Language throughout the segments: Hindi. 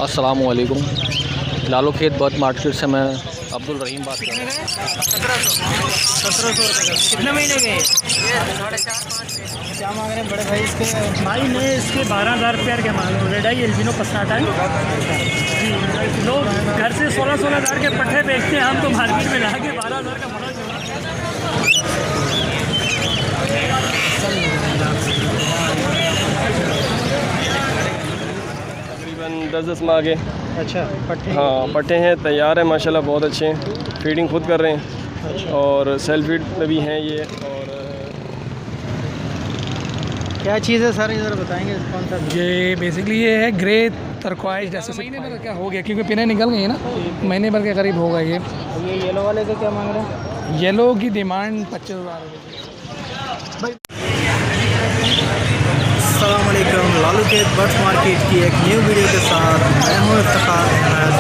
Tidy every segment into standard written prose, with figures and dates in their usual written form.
अस्सलाम वालेकुम। लालू खेत बर्ड मार्केट से मैं अब्दुल रहीम बात कर रहा हूँ। 1700 रुपये का कितने महीने के? क्या मांग रहे हैं बड़े भाई इसके? भाई मैं इसके 12,000 रुपये क्या मांग रहा हूँ। रेड आई एल्बिनो पसनाटा है जी। लोग घर से 16,000 के पट्टे बेचते हैं, हम तो मार्केट में ला के 12,000 का बड़ा तकरीबन 10 माह के। अच्छा पट्टे? हाँ पट्टे हैं, तैयार है माशाल्लाह, बहुत अच्छे हैं। फीडिंग खुद कर रहे हैं। अच्छा। और सेल्फ फीड में भी हैं ये। और क्या चीज़ है सर, इधर बताएंगे कौन सा? ये बेसिकली ये है ग्रे टर्क्वाइज जैसे महीने भर क्या हो गया, क्योंकि पिने निकल गई ना, महीने भर के करीब होगा ये। ये येलो वाले का क्या मांग रहे हैं? येलो की डिमांड 25,000 रुपये। अस्सलाम वालेकुम। लालू के बर्ड्स मार्केट की एक न्यू वीडियो के साथ मैं हूँ इफ्तिखार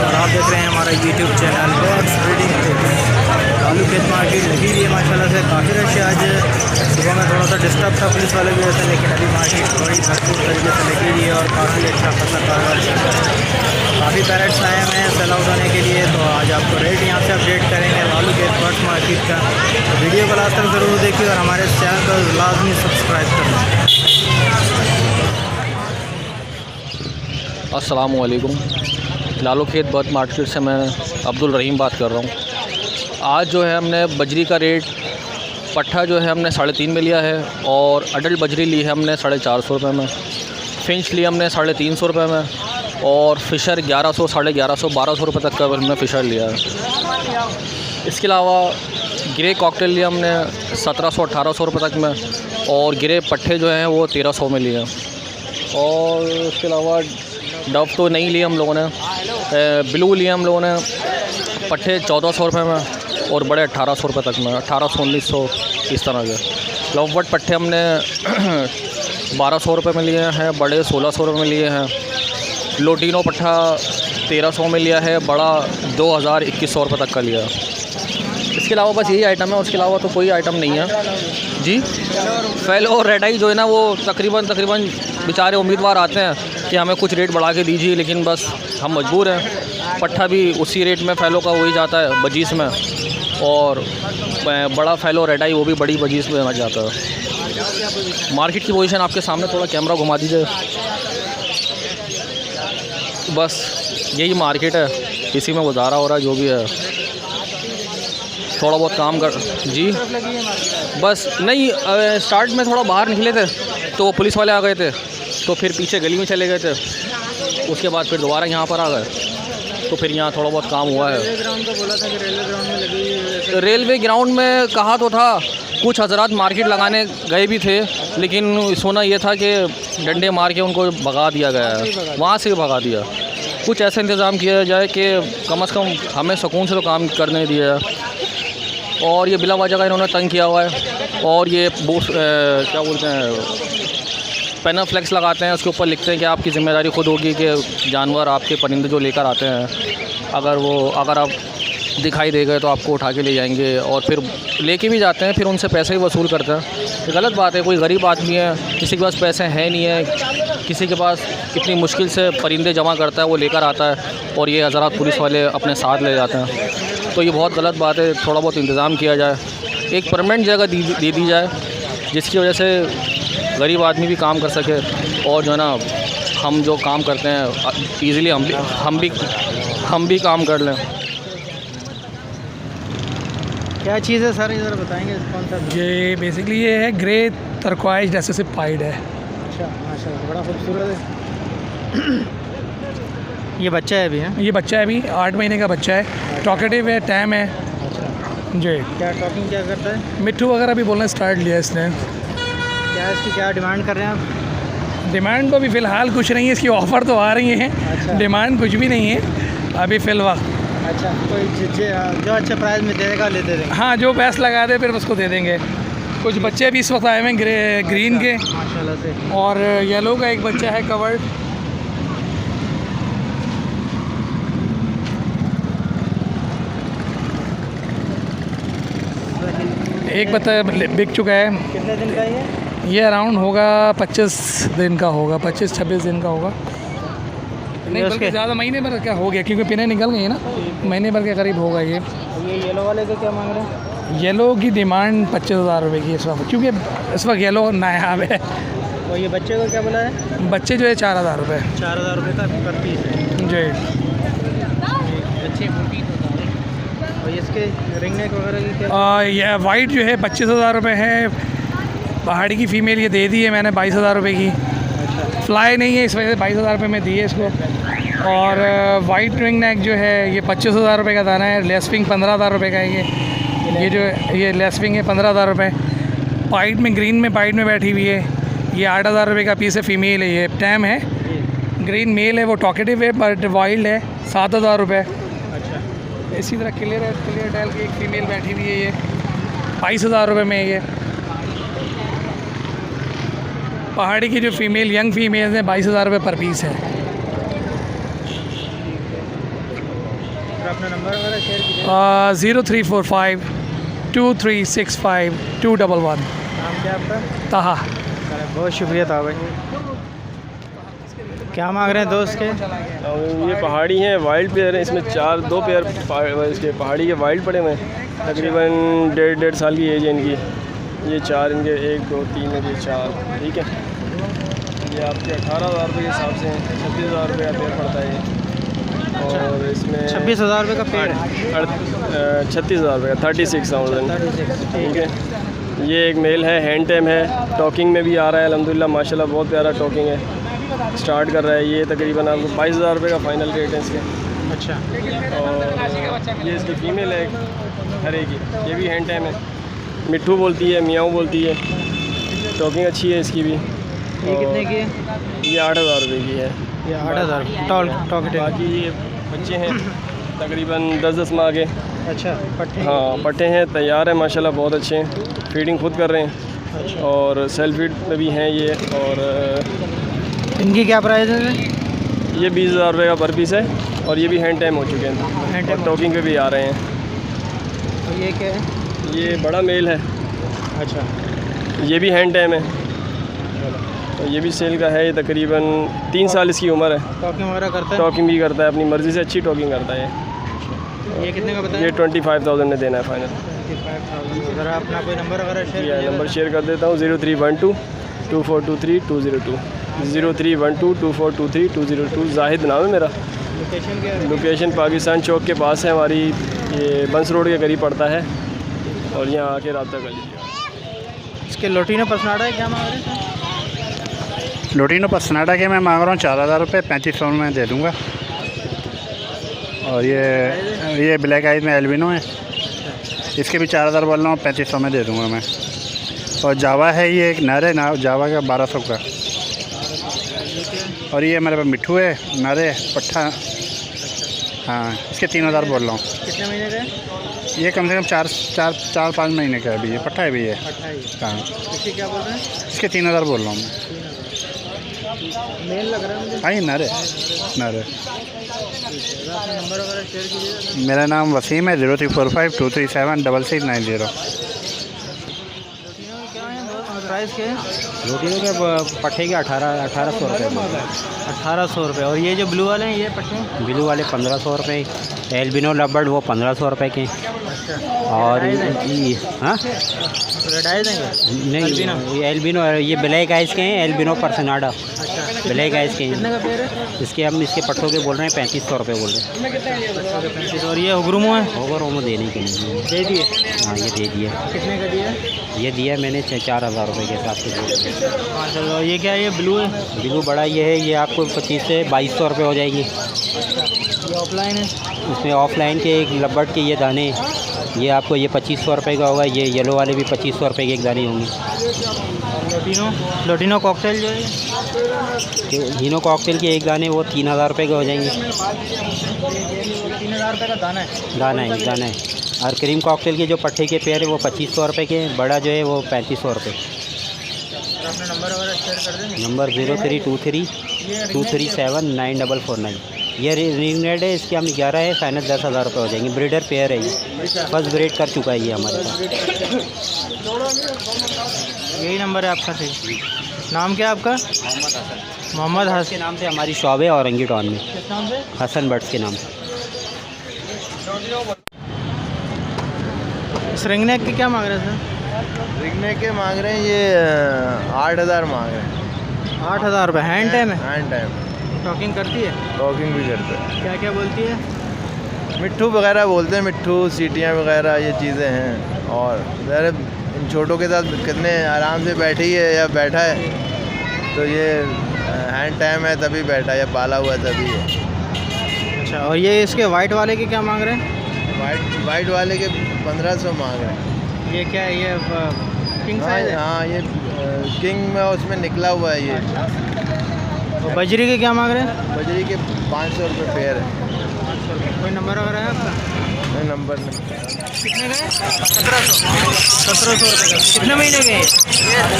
और आप देख रहे हैं हमारा YouTube channel birds breeding tips. Lalu खेत मार्केट लगी हुई है माशाल्लाह से, काफ़ी रश है। आज सुबह में थोड़ा सा डिस्टर्ब था पुलिस वाले की वजह से, लेकिन अभी मार्केट बड़ी भरपूर तरीके से लगी हुई है और काफ़ी अच्छा खासा कारोबार चल रहा है। काफ़ी पैरेट्स आए हुए हैं सेल आउट होने के लिए, तो आज आपको रेट यहाँ से अपडेट करेंगे लालू खेत बर्ड्स मार्केट का। तो वीडियो को लास्ट तक ज़रूर देखिए और हमारे चैनल को लाजमी सब्सक्राइब करें। अस्सलाम वालेकुम। लालू खेत बर्ड मार्केट से मैं अब्दुल रहीम बात कर रहा हूँ। आज जो है हमने बजरी का रेट, पट्ठा जो है हमने 3.5 में लिया है, और अडल्ट बजरी ली है हमने 450 रुपये में। फिंच ली हमने 350 रुपये में, और फ़िशर 1100, 1150, 1200 रुपये तक का हमने फ़िशर लिया है। इसके अलावा ग्रे कॉकटेल लिया हमने 1700, 1800 रुपये तक में, और ग्रे पट्ठे जो हैं वो 1300 में लिए हैं। और उसके अलावा डव तो नहीं लिए हम लोगों ने, ब्लू लिए हम लोगों ने पट्ठे 1400 रुपये में, और बड़े 1800 रुपये तक में, 1800, 1900 इस तरह के। लवबर्ड पट्ठे हमने 1200 रुपये में लिए हैं, बड़े 1600 रुपये में लिए हैं। लोटिनो पट्ठा 1300 में लिया है, बड़ा 2000-2100 रुपये तक का लिया। इसके अलावा बस यही आइटम है, उसके अलावा तो कोई आइटम नहीं है जी। फेलो और रेड आई जो है ना, वो तकरीबन बेचारे उम्मीदवार आते हैं कि हमें कुछ रेट बढ़ा के दीजिए, लेकिन बस हम मजबूर हैं। पट्ठा भी उसी रेट में फेलो का वही जाता है बजीस में, और बड़ा फेलो रेड आई वो भी बड़ी बजीस में जाता है। मार्केट की पोजीशन आपके सामने, थोड़ा कैमरा घुमा दीजिए। बस यही मार्केट है, इसी में गुजारा हो रहा है जो भी है। थोड़ा बहुत काम कर जी, बस नहीं स्टार्ट में थोड़ा बाहर निकले थे तो पुलिस वाले आ गए थे, तो फिर पीछे गली में चले गए थे, उसके बाद फिर दोबारा यहाँ पर आ गए, तो फिर यहाँ थोड़ा बहुत काम हुआ है। रेलवे ग्राउंड का बोला था कि रेलवे ग्राउंड में लगी हुई है। रेलवे ग्राउंड में कहा तो था, कुछ हजरात मार्केट लगाने गए भी थे, लेकिन सुना ये था कि डंडे मार के उनको भगा दिया गया है, वहाँ से भगा दिया। कुछ ऐसा इंतज़ाम किया जाए कि कम से कम हमें सुकून से तो काम करने दिया जाए। और ये बिला वजह का इन्होंने तंग किया हुआ है, और ये क्या बोलते हैं, पेनाफ्लेक्स लगाते हैं, उसके ऊपर लिखते हैं कि आपकी ज़िम्मेदारी खुद होगी कि जानवर आपके परिंदे जो लेकर आते हैं, अगर आप दिखाई दे गए तो आपको उठा के ले जाएंगे, और फिर लेके भी जाते हैं, फिर उनसे पैसे ही वसूल करते हैं। ये गलत बात है। कोई गरीब आदमी है, किसी के पास पैसे हैं नहीं है, किसी के पास इतनी मुश्किल से परिंदे जमा करता है, वो लेकर आता है, और ये हज़रात पुलिस वाले अपने साथ ले जाते हैं, तो ये बहुत गलत बात है। थोड़ा बहुत इंतज़ाम किया जाए, एक परमानेंट जगह दे दी जाए, जिसकी वजह से गरीब आदमी भी काम कर सके, और जो है ना, हम जो काम करते हैं ईज़िली हम भी काम कर लें। क्या चीज़ है सर, इधर बताएंगे कौन सा? ये बेसिकली ये है ग्रे टर्क्वाइज जैसे से पाइड है। अच्छा माशाल्लाह, बड़ा खूबसूरत है। ये बच्चा है अभी? है ये बच्चा है अभी, 8 महीने का बच्चा है, टॉकेटिव है, टैम है जी। क्या टॉकिंग क्या करता है? मिट्ठू वगैरह भी बोलना स्टार्ट लिया इसने। क्या इसकी क्या डिमांड कर रहे हैं आप? डिमांड तो अभी फ़िलहाल कुछ नहीं है, इसकी ऑफ़र तो आ रही हैं। अच्छा। डिमांड कुछ भी नहीं है अभी फ़िलहाल। अच्छा, कोई जो अच्छा प्राइस में दे देगा ले दे देंगे? हाँ, जो पैसे लगा दे फिर उसको दे देंगे। कुछ बच्चे भी इस वक्त आए हुए हैं ग्रीन के, माशाल्लाह से, और येलो का एक बच्चा है कवर्ड। एक बच्चा बिक चुका है। कितने दिन का है ये? ये अराउंड होगा 25 दिन का होगा, 25-26 दिन का होगा। नहीं बल्कि ज़्यादा, महीने भर क्या हो गया क्योंकि पिने निकल गई ना, महीने भर के करीब होगा ये। येलो वाले का क्या मांग रहे हैं? येलो की डिमांड 25,000 रुपये की इस वक्त, क्योंकि इस वक्त येलो नायाब है। और ये बच्चे का क्या बोला है? बच्चे जो है 4,000 रुपये। 4,000 रुपये का पर पीस है जी। अच्छे और इसके रिंग नेक वगैरह की क्या? ये वाइट जो है 25,000 रुपये है। पहाड़ी की फ़ीमेल ये दे दी है मैंने 22,000 रुपये की। फ्लाई नहीं है इस वजह से 22,000 रुपये में दी है इसको। और वाइट रिंग नेक जो है ये 25,000 रुपये का दाना है। लेसपिंग 15,000 रुपये का है ये जो ये लेसपिंग है 15,000 रुपये। वाइट में ग्रीन में वाइट में बैठी हुई है ये 8,000 रुपये का पीस है। फ़ीमेल है ये, टैम है। ग्रीन मेल है, वो टॉकेटिव है बट वाइल्ड है, 7,000 रुपये। अच्छा। इसी तरह क्लियर डाल की एक फ़ीमेल बैठी हुई है ये 22,000 रुपये में। ये पहाड़ी की जो फ़ीमेल यंग फीमेल्स हैं 22,000 रुपये पर पीस है। अपना नंबर वगैरह शेयर कीजिए। 0345 2365 211। नाम क्या आपका? ताहा। बहुत शुक्रिया था भाई। क्या मांग रहे हैं दोस्त के? ये पहाड़ी हैं, वाइल्ड पेयर हैं। इसमें दो पेयर इसके पहाड़ी के वाइल्ड पड़े हुए हैं। तकरीबन 1.5 साल की एज है इनकी। ये 4 इनके 1 2 3 है, ये 4 ठीक है। ये आपके 18,000 रुपये के हिसाब से 36,000 रुपये का पेड़ पड़ता है ये। और इसमें 26,000 रुपये का पेड़ है। 36,000 रुपये का 36,000 ठीक है। ये एक मेल है, हैंड टैम है, टॉकिंग में भी आ रहा है अल्हम्दुलिल्लाह माशाल्लाह, बहुत प्यारा टॉकिंग है। स्टार्ट कर रहा है ये तकरीबन आपको 22,000 रुपये का फ़ाइनल रेट है इसके। अच्छा। और ये इसकी फ़ीमेल है हरे की, ये भी हैंड टैम है। मिट्ठू बोलती है, मियाँ बोलती है। टॉकिंग अच्छी है इसकी भी। ये कितने की है? ये 8,000 रुपये की है। ये 8,000 टॉकेटिव। बाकी ये बच्चे हैं तकरीबन 10-10 माह के। अच्छा पट्टे? हाँ पट्टे हैं, तैयार हैं माशाल्लाह, बहुत अच्छे हैं। फीडिंग खुद कर रहे हैं। अच्छा। और सेल्फ फीड में भी हैं ये। और इनकी क्या प्राइस है? ये 20,000 रुपये का पर पीस है। और ये भी हैंड टाइम हो चुके हैं, हैंड टाइम और टॉकिंग पे भी आ रहे हैं। तो ये क्या है? ये बड़ा मेल है। अच्छा। ये भी हैंड टाइम है। तो ये भी सेल का है। ये तकरीबन 3 साल इसकी उम्र है। टॉकिंग वगैरह करता है? टॉकिंग भी करता है, अपनी मर्ज़ी से अच्छी टॉकिंग करता है। ये कितने का बताया? ये 25,000 में देना है फ़ाइनल। 25,000। ज़रा अपना कोई नंबर वगैरह शेयर कीजिए। नंबर शेयर कर देता हूँ 0312 2423 202 0312 2423 202। जाहिद नाम है मेरा। लोकेशन क्या है? लोकेशन पाकिस्तान चौक के पास है हमारी, ये बंस रोड के करीब पड़ता है। और यहाँ आके रब्ता कर लीजिए। इसके लोटीनो पसनाडा है, क्या मांग रहे हैं? लोटीनो पसनाडा के मैं मांग रहा हूँ 4,000 रुपये, 3500 में दे दूँगा। और ये ब्लैक आइज में एल्बिनो है, इसके भी 4,000 बोल रहा हूँ, 3500 में दे दूँगा मैं। और जावा है, ये एक नर है ना, जावा का 1200 का। और ये मेरे पास मिट्ठू है, नर है, पट्ठा। हाँ इसके 3,000 बोल रहा हूँ। कितने महीने का है? ये कम से कम 4-5 महीने का है अभी। ये पट्ठा है भी ये। हाँ इसके क्या बोल रहे हैं? इसके 3,000 बोल रहा हूँ मैं। मेल लग रहा है मुझे। हाँ ये नर है, नर है। अपना नंबर वगैरह शेयर कीजिए। मेरा नाम वसीम है, 0345 237 6690। प्राइस क्या है? रोटियों के पट्टे के 1800 रुपये। 1800 रुपये। और ये जो ब्लू वाले हैं ये पट्टे? ब्लू वाले 1500 रुपये। एल्बिनो लबर्ड वो 1500 रुपये के। और हाँ रेड आइज हैं? नहीं, ये एल्बिनो, ये ब्लैक आइज के हैं। एल्बिनो पर्सनाडा ब्लैक आइज के हैं। कितने का पेड़ है? इसके हम इसके पट्टों के बोल रहे हैं 3500 रुपये बोल रहे हैं। और ये हुग्रुमो है? ओवर ओमो देने के लिए दे दिए? हाँ ये दे दिया। कितने का दिया? ये दिया मैंने 4,000 रुपये के हिसाब से। माशाल्लाह। ये क्या है? ये ब्लू है? ब्लू बड़ा ये है, ये आपको 25 से 2200 रुपये हो जाएगी। ये ऑफलाइन है? उसमें ऑफलाइन के एक लबर्ड के ये दाने, ये आपको ये 2500 रुपये का होगा। ये येलो वाले भी 2500 रुपये के एक दाने होंगे। लोटीनो कॉकटेल जो है, हीनो कॉकटेल के एक दाने वो 3,000 रुपये के हो जाएंगे। 3,000 रुपये का दाना है? दाना है। और क्रीम कॉकटेल के जो पट्टे के पेयर है वो 2500 रुपये के, बड़ा जो है वो 3500 रुपये। अपना नंबर वगैरह शेयर कर दें। नंबर 0323 237 9449। ये रिंग रेड है, इसके हम 11 है, फाइनल 10,000 रुपये हो जाएंगे। ब्रीडर पेयर है, ये फर्स्ट ब्रीड कर चुका है ये हमारे पास। यही नंबर है आपका? सही। नाम क्या है आपका? मोहम्मद के हसन। नाम से हमारी शॉप है औरंगी टाउन में, किस नाम से? हसन बट्स के नाम से। इस रिंग नेक के क्या मांग रहे हैं सर? बिकने के मांग रहे हैं ये 8,000 मांग रहे हैं। 8,000 रुपये। हैंड टाइम है? Hand time. टॉकिंग करती है? टॉकिंग भी करते हैं। क्या क्या बोलती है? मिट्ठू वगैरह बोलते हैं, मिट्ठू सीटियाँ वगैरह ये चीज़ें हैं। और ज़रा इन छोटों के साथ कितने आराम से बैठी है या बैठा है, तो ये हैंड टाइम है तभी बैठा है, या पाला हुआ तभी है। अच्छा, और ये इसके वाइट वाले के क्या मांग रहे हैं? वाइट वाले के 1500 मांग रहे हैं। ये क्या है? ये किंग साइज है? हाँ, ये किंग में उसमें निकला हुआ है ये। और बजरी के क्या मांग रहे हैं? बजरी के 500 रुपये पेयर है। 500 रुपये। कोई नंबर वगैरह है आपका? नहीं, नंबर नहीं। कितने का है? 1700 रुपये का। कितने महीने के? ये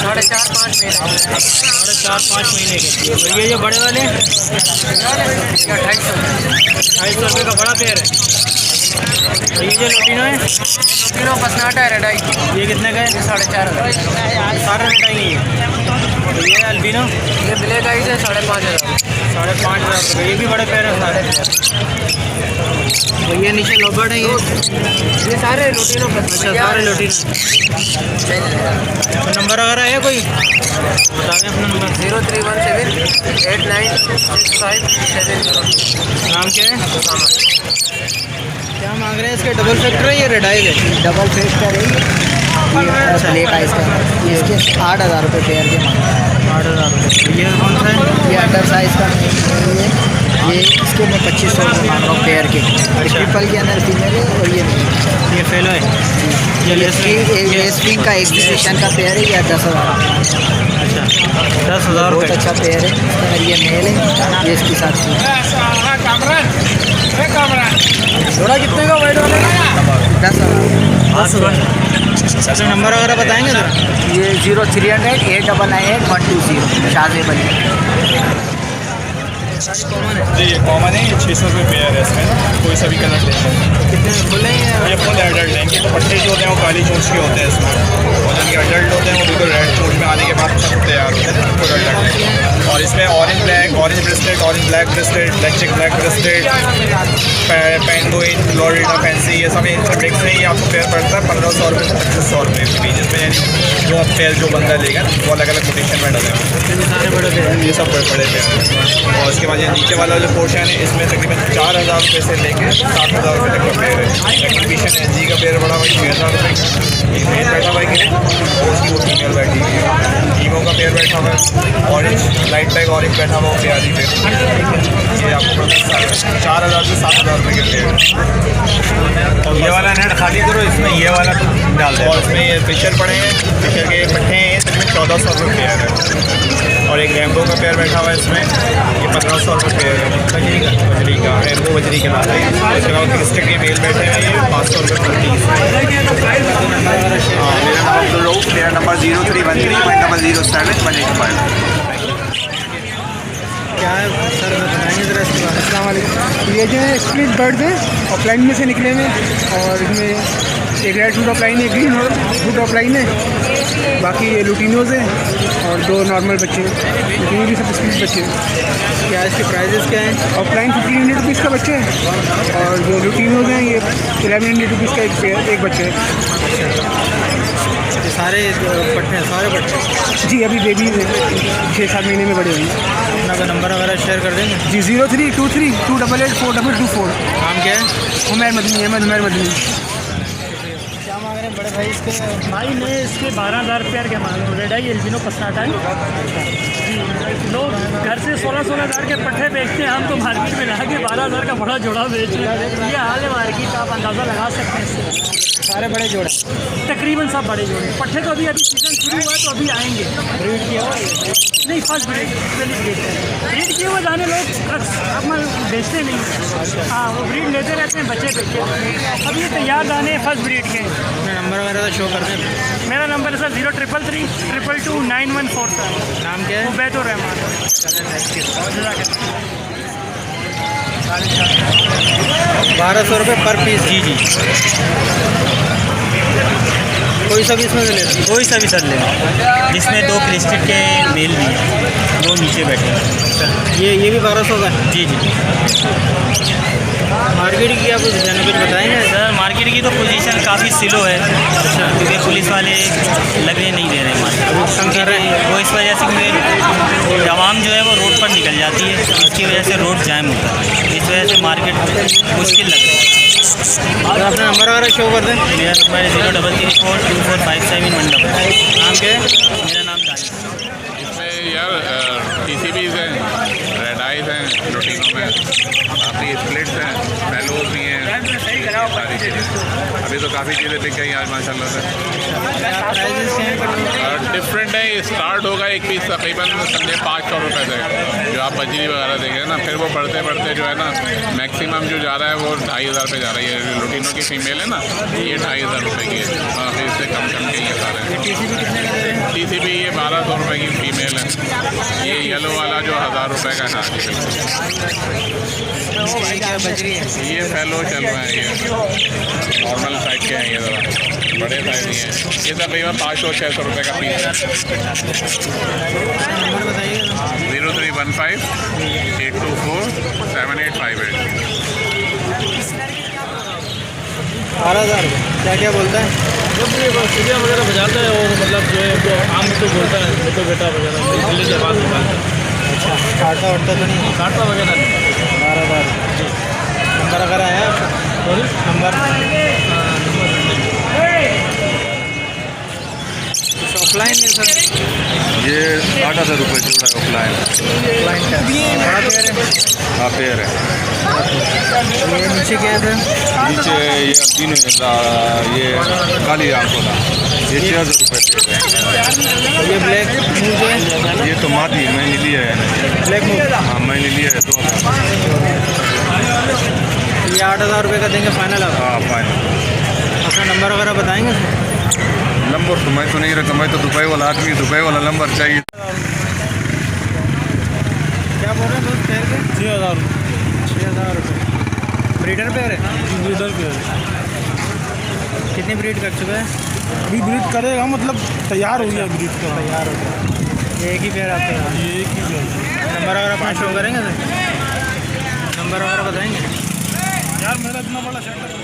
4.5-5 महीने। 4.5-5 महीने के। और ये जो बड़े वाले? 250 रुपये का बड़ा पेयर है। और ये जो लोटिनो है? लोटिनो पसनाटा है रेडाई। ये कितने का है? 4,500। सारे रेडाई है ये। और ये अल्बिनो? ये ब्लैक आइज है 5,500। 5,500 रुपये। ये भी बड़े पेयर है सारे। और ये नीचे लोबर्ट है ये सारे लोटिनो। अच्छा, सारे लोटिनो। नंबर वगैरह है कोई? बता दें अपना नंबर। 0317 896570। नाम क्या है? क्या मांग रहे हैं इसके? डबल फैक्टर है ये रेडाई है? डबल फैक्टर है ये ब्लैक आइस का। इसके 8,000 रुपये पेयर के मांग रहे हैं। 8,000 रुपये। ये कौन सा है? ये अंडर साइज़ का ये इसके मैं 2500 रुपये मांग रहा हूँ पेयर के। ट्रिपल के अंदर फीमेल है और ये फेलो है। ये स्प्रिंग का एग्जीबिशन का पेयर है। ये 10,000। अच्छा, 10,000 बहुत रुपये। अच्छा पेयर है। इसके अंदर ये मेल है, ये इसके साथ थोड़ा कितने का वाइट वाले का? 10,000। अच्छा, नंबर वगैरह बताएंगे ज़रा? ये 0300 899 120 शाहजेब। जी ये कॉमन है, ये 600 रुपये पेयर है इसमें ना, कोई सा भी कलर लेते हैं। कितने खुले हैं? ये फुल एडल्ट हैं, इनके दुपट्टे जो होते हैं वो काली चोंच के होते हैं इसमें, और जिनके एडल्ट होते हैं वो बिल्कुल रेड चोंच में आने के बाद तैयार होते हैं, फुल एडल्ट हैं। और इसमें orange black, orange bracelet, orange black bracelet, black chic black bracelet, penguin, Florida fancy, ये सब मिक्स है। ये आपको पेयर पड़ता है 1,500 रुपये से 2,500 रुपये के बीच। इसमें यानी जो पेयर जो बंदा लेगा वो अलग अलग कोटेशन में डले हैं, ये सब बड़े पेयर हैं। और उसके बाद ये नीचे वाला जो पोर्शन है इसमें तकरीबन 4,000 रुपये से लेकर 7,000 रुपये तक का पेयर है। एग्जीबिशन है जी का पेयर बड़ा हुआ 6,000 रुपये का। एक मेल बैठा हुआ है उसकी वो फीमेल बैठी हुई है। ईमो का पेयर बैठा हुआ है, ऑरेंज लाइट बैग ऑरेंज बैठा हुआ वो प्यारी पेयर। ये आपको पड़ता है 4,000 से 7,000 रुपये के पेयर। और ये वाला नेट खाली करो, इसमें ये वाला डाल दो। और इसमें ये पिक्चर पड़े हैं, पिक्चर के पट्टे हैं, तकरीबन 1,400 रुपये पेयर है। और एक रैम्बो का पेयर बैठा हुआ है इसमें, ये 1,500 रुपये पेयर है। बजरी का रैम्बो बजरी के नाम है। उसके अलावा क्रिस्टल के मेल बैठे हैं, ये 500 रुपये पर पीस। हाँ, मेरा नाम अब्दुल रऊफ, मेरा नंबर 0313 क्या है सर, बताएंगे ज़रा इसके बारे में? अस्सलाम वालेकुम। ये जो है स्प्लिट बर्ड है, ऑफलाइन में से निकले हुए, और इसमें एक रेड फूड ऑफलाइन है, ग्रीन फूड ऑफलाइन है, बाकी ये लुटिनोज हैं और 2 नॉर्मल बच्चे हैं। लुटिनो भी सब स्प्लिट बच्चे हैं। क्या इसके प्राइजेस क्या हैं? ऑफलाइन 1,500 रुपीज़ का बच्चे है, और जो लुटिनोज हैं ये 1,100 रुपीज़ का एक बच्चे है। ये सारे पट्टे हैं, सारे पट्टे? जी अभी बेबी 6-7 महीने में बड़े होंगे। अपना का नंबर वगैरह शेयर कर देंगे? जी 0323 288 4224। नाम क्या है? उमर मदनी, अहमद उमर मदनी। क्या मांग रहे हैं बड़े भाई इसके? भाई मैं इसके 12,000 रुपये के मांग रहा हूँ। रेडाई एल्बिनो पसनाटा है जी। लोग घर से 16,000 हज़ार के पट्टे बेचते हैं, हम तो मार्केट में ला के 12,000 का बड़ा जोड़ा बेच रहे हैं। ये हाल है मार्केट का, आप अंदाज़ा लगा सकते हैं इससे। सारे बड़े जोड़े? तकरीबन सब बड़े जोड़े। पट्टे तो अभी सीज़न शुरू हुआ है तो अभी आएंगे। ब्रीड किया हुआ? नहीं, फर्स्ट ब्रीड ब्रीड किए हुए जाने लोग अब बेचते नहीं। हाँ, वो ब्रीड लेते रहते हैं, बच्चे बेचते। अब ये तैयार दाने फर्स्ट ब्रीड के। अपना नंबर वगैरह शो कर दें? मेरा नंबर है सर 0333 222 9147। नाम क्या है? उबैदुर रहमान। 1,200 रुपये पर पीस? जी जी। कोई सा भी इसमें से ले लें? कोई सा भी सर लेना, जिसमें 2 क्रिस्टेड के मेल भी हैं, वो नीचे बैठे हैं। ये भी 1200 का है? जी जी मार्केट की आप कुछ बताएंगे? सर, मार्केट की तो पोजीशन काफ़ी स्लो है, क्योंकि पुलिस वाले लगने नहीं दे रहे हैं मार्केट, कम कर रहे हैं। वो इस वजह से क्योंकि आवाम जो है वो रोड पर निकल जाती है, इसकी वजह से रोड जाम होता है, इस वजह से मार्केट मुश्किल लग रही है। और अपना नंबर वगैरह शो कर दें। मेरा नंबर है 03342457 नाम क्या है? मेरा नाम दानिश। इसमें यार TCBs हैं, रेड आइज हैं प्रोटीनों में, काफ़ी स्प्लिट्स हैं, फेलोज भी हैं, सारी चीज़ें। अभी तो काफ़ी चीज़ें बिक गई आज माशाल्लाह से। डिफरेंट है, स्टार्ट होगा एक पीस तकरीबन 500 रुपये से, जो आप बजरी वगैरह देखें ना, फिर वो बढ़ते बढ़ते जो है ना मैक्सिमम जो जा रहा है वो 2500 पे जा रही है। लुटीनों की फीमेल है ना, ये 2500 रुपये की है, फिर इससे कम के ये सारे। TCB ये 1200 रुपये की फीमेल है। ये येलो वाला जो 1000 रुपये का है। ये फैलो चल रहा है, ये नॉर्मल साइज के हैं, ये ज़रा बड़े साइज ही हैं। ये तकरीबन 500-600 रुपये का पीस है। 0315-824-7858। 12,000 क्या क्या बोलता है? सीढ़ियाँ वगैरह बजाता है, और मतलब जो है वो आम तो बोलता है, तो बेटा वगैरह दिल्ली के बाद निकालता है। अच्छा, काटता वाटता तो नहीं? काटता वगैरह नहीं। 12,000 नंबर अगर आया आपका? नंबर ऑफलाइन है सर? ये 8,000 रुपये जोड़ा है ऑफलाइन। ऑफलाइन का बड़ा पेयर है? हाँ, पेयर है। ये नीचे क्या है सर? नीचे ये अल्बिनो ये काली आंखों का, ये 6,000 रुपये पेयर है। ये ब्लैक मूव जो है? ये तो मादी मैंने लिया है। Black move? हाँ, मैंने लिया है 2,000। ये 8,000 रुपये का देंगे फाइनल आप? हाँ, फाइनल। अपना नंबर वगैरह बताएंगे? नंबर तो मैं तो नहीं रखा, मैं तो दुबई वाला आदमी, दुबई वाला नंबर चाहिए। क्या बोल रहे हैं दोस्त पैर के? 6,000 रुपये। ब्रीडर पैर है? ब्रीडर पे कितनी ब्रीड कर चुका है? अभी ब्रीड करेगा, मतलब तैयार हो गया ब्रीड का। तैयार हो गया। ये एक ही पैर आपके यहाँ? ये एक ही है। नंबर वगैरह अपना शो करेंगे सर? नंबर वगैरह बताएंगे? यार मेरा इतना बड़ा सेटअप